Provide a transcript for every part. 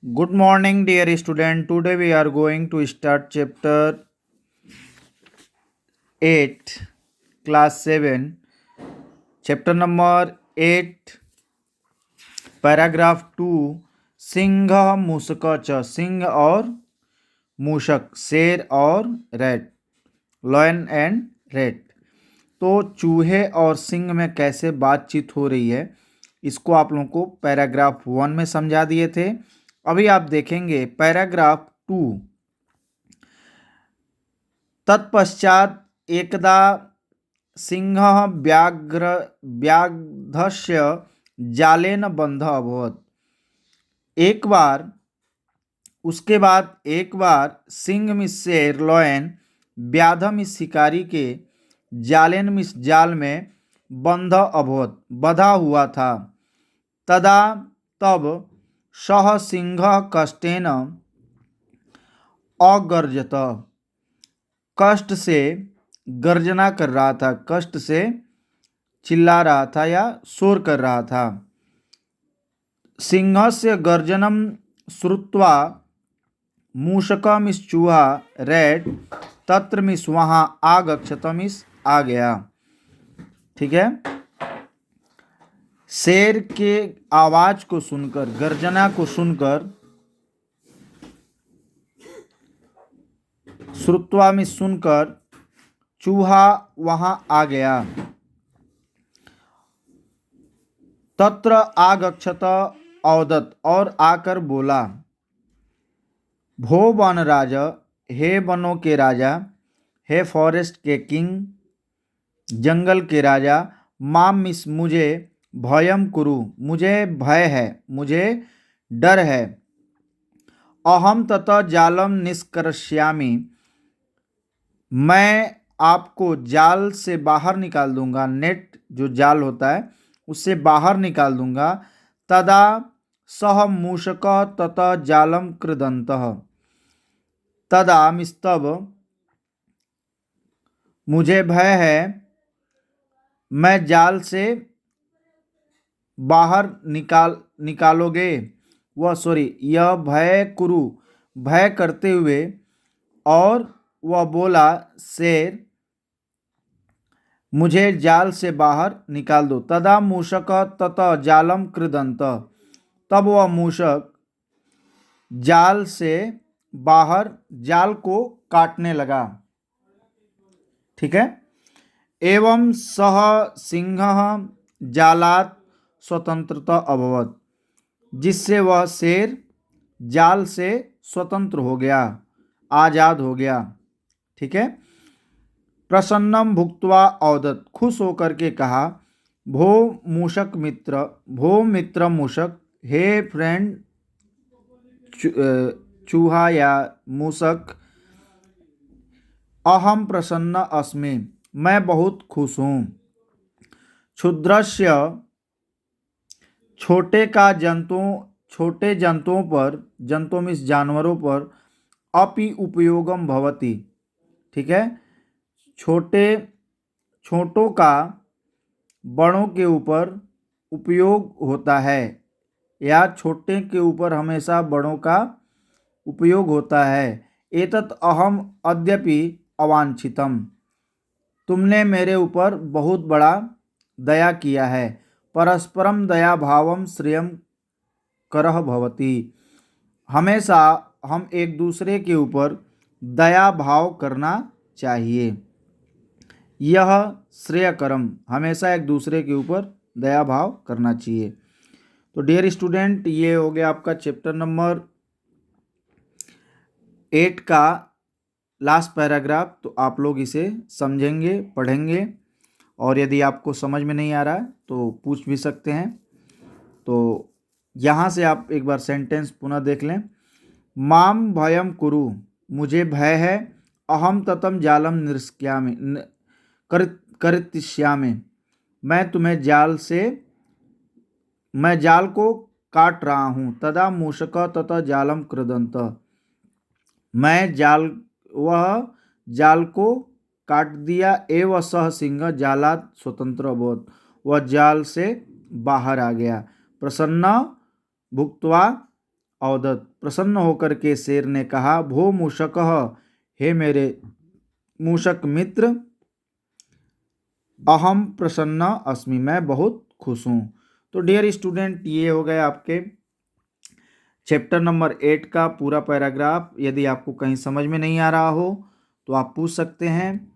Good morning, dear student. Today we are going to start chapter 8, class 7. Chapter number 8, paragraph 2. Singh मूषक च सिंह और मूषक शेर और rat lion and rat. तो चूहे और सिंह में कैसे बातचीत हो रही है इसको आप लोगों को पैराग्राफ 1 में समझा दिए थे। अभी आप देखेंगे पैराग्राफ 2। तत्पश्चात एकदा सिंहः व्याघ्रस्य जालेन बन्धः अभवत्। एक बार उसके बाद एक बार सिंह में शेर लॉयन व्याध में शिकारी के जालेन में जाल में बंध अभवत बधा हुआ था। तदा तब सह सिंह कष्टेन अगर्जत, कष्ट से गर्जना कर रहा था, कष्ट से चिल्ला रहा था या शोर कर रहा था। सिंहस्य गर्जनम श्रुत्वा मूषकमिस चूहा रैट तत्र मिस वहाँ आगक्षतमिस आ गया। ठीक है, शेर के आवाज को सुनकर, गर्जना को सुनकर, श्रुत्वा में सुनकर चूहा वहां आ गया। तत्र आगक्षत औदत और आकर बोला, भो वन राजा, हे वनों के राजा, हे फॉरेस्ट के किंग, जंगल के राजा, माम मिस मुझे भयम कुरु, मुझे भय है, मुझे डर है। अहम ततः जालम निष्कर्ष्यामि, मैं आपको जाल से बाहर निकाल दूंगा, नेट जो जाल होता है उससे बाहर निकाल दूंगा। तदा सह मूषक ततः जालम कृदन्तः, तदा मिस्तब मुझे भय है, मैं जाल से बाहर निकालोगे, यह भय कुरु, भय करते हुए, और वह बोला, शेर मुझे जाल से बाहर निकाल दो। तदा मूषक ततः जालम कृदंत, तब वह मूषक जाल से बाहर जाल को काटने लगा। ठीक है, एवं सह सिंह जालात स्वतंत्रता अभवत, जिससे वह शेर जाल से स्वतंत्र हो गया, आजाद हो गया। ठीक है, प्रसन्नम भुक्त्वा औदत, खुश होकर के कहा, भो मूषक मित्र, भो मित्र मूषक, हे फ्रेंड चूहा या मूषक, अहम प्रसन्न अस्मि, मैं बहुत खुश हूँ। क्षुद्रस्य, छोटे का जंतुओं, छोटे जंतुओं पर, जंतुओं में जानवरों पर, अपि उपयोगम भवति। ठीक है, छोटों का बड़ों के ऊपर उपयोग होता है, या छोटे के ऊपर हमेशा बड़ों का उपयोग होता है। एतत् अहम अद्यपि अवांछितम, तुमने मेरे ऊपर बहुत बड़ा दया किया है। परस्परम दया भावम श्रेयम करह भवति, हमेशा हम एक दूसरे के ऊपर दया भाव करना चाहिए। यह श्रेयकरम, हमेशा एक दूसरे के ऊपर दया भाव करना चाहिए। तो डियर स्टूडेंट, ये हो गया आपका चैप्टर नंबर 8 का लास्ट पैराग्राफ। तो आप लोग इसे समझेंगे, पढ़ेंगे, और यदि आपको समझ में नहीं आ रहा है तो पूछ भी सकते हैं। तो यहाँ से आप एक बार सेंटेंस पुनः देख लें। माम भयम कुरु, मुझे भय है, अहम ततम जालम निष्क्यामि करिष्यामि, मैं तुम्हें मैं जाल को काट रहा हूँ। तदा मूषक तथा जालम कृदंत, वह जाल को काट दिया। एवं सह सिंह जालात स्वतंत्र अभवत, वह जाल से बाहर आ गया। प्रसन्न भुक्त्वा अवदत्। प्रसन्न होकर के शेर ने कहा, भो मूषकः, हे मेरे मूषक मित्र, अहम प्रसन्न अस्मि, मैं बहुत खुश हूँ। तो डियर स्टूडेंट, ये हो गया आपके चैप्टर नंबर 8 का पूरा पैराग्राफ। यदि आपको कहीं समझ में नहीं आ रहा हो तो आप पूछ सकते हैं,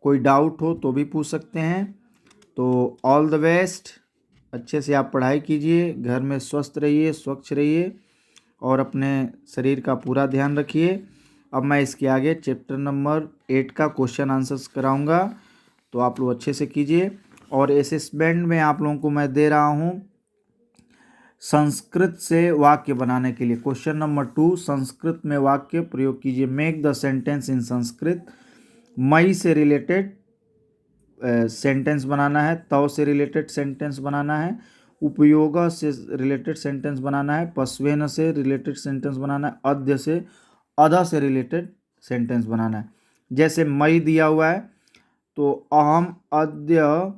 कोई डाउट हो तो भी पूछ सकते हैं। तो ऑल द बेस्ट, अच्छे से आप पढ़ाई कीजिए, घर में स्वस्थ रहिए, स्वच्छ रहिए और अपने शरीर का पूरा ध्यान रखिए। अब मैं इसके आगे चैप्टर नंबर 8 का क्वेश्चन आंसर्स कराऊंगा, तो आप लोग अच्छे से कीजिए। और असेसमेंट में आप लोगों को मैं दे रहा हूँ संस्कृत से वाक्य बनाने के लिए। क्वेश्चन नंबर 2, संस्कृत में वाक्य प्रयोग कीजिए। Make the sentence in Sanskrit. मई से रिलेटेड सेंटेंस बनाना है, तव से रिलेटेड सेंटेंस बनाना है, उपयोग से रिलेटेड सेंटेंस बनाना है, पस्वेन से रिलेटेड सेंटेंस बनाना है, अद्य से अधा से रिलेटेड सेंटेंस बनाना है। जैसे मई दिया हुआ है तो अहम अद्य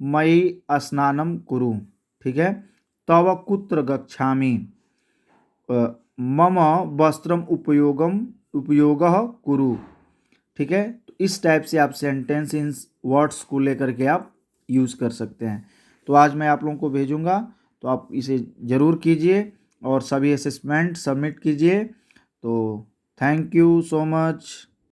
मई स्नानम कुरु, ठीक है। तव कुत्र गच्छामि, मम वस्त्रम उपयोगः कुरु, ठीक है। तो इस टाइप से आप सेंटेंस इन वर्ड्स को लेकर के आप यूज़ कर सकते हैं। तो आज मैं आप लोगों को भेजूंगा, तो आप इसे ज़रूर कीजिए और सभी असेसमेंट सबमिट कीजिए। तो थैंक यू सो मच।